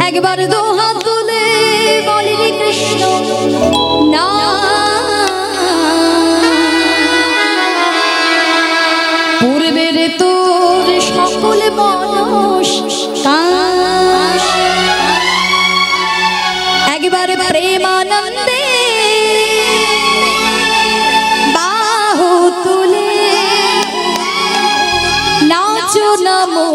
একবার দু হাত তুলে বলি রে কৃষ্ণ না পূর্বের তোর সকল মানুষ একবার প্রেমানন্দে বাহু তুলে নাচো নমো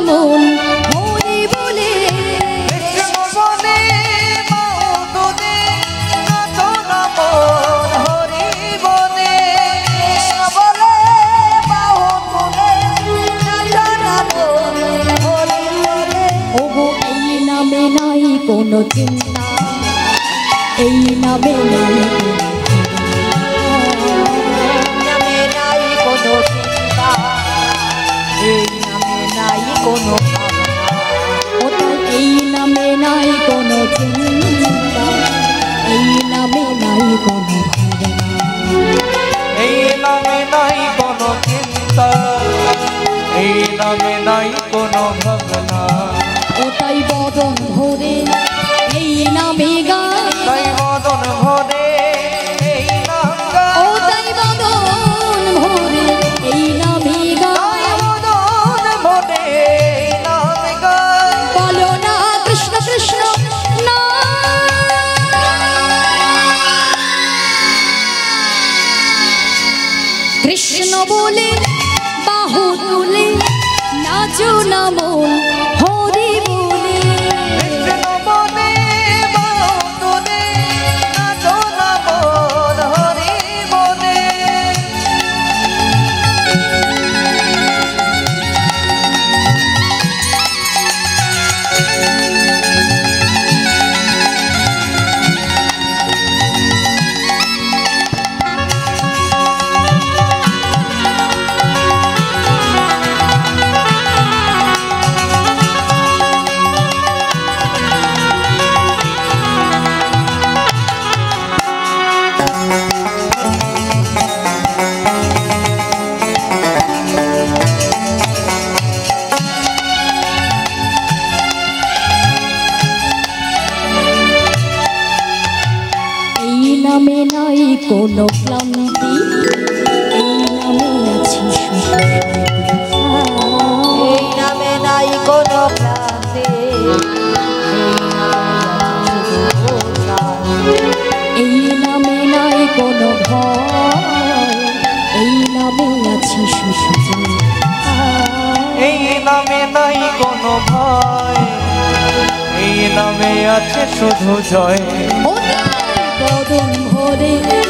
মন হরি বলে এই নামে নাই কোনো চিন্তা এই নামে নাই কোনো চিন্তা কোনো এই নামে নাই কোনো চিন্তা এই নামে নাই কোনো এই নামে নাই কোনো চিন্তা এই নামে নাই কোনো ভাবনা ওটাই বদন ভরে এই নামে গায় তাই বদন ভরে এই নাম গায় ওটাই বদন ভরে এই নামে গায় কৃষ্ণ বলে বাহু তুলে নাচো না মন হরি বলে কৃষ্ণ বলে বাহু তুলে নাচো না মন হরি বলে নামে নাই কোনো ক্লান্তি এই নামে আছি এই নামে নাই কোনো ক্লান্তি এই নামে নাই কোনো ভয় এই নামে আছি এই নামে নাই কোনো ভয় এই নামে আছে শুধু জয় বদন ভরে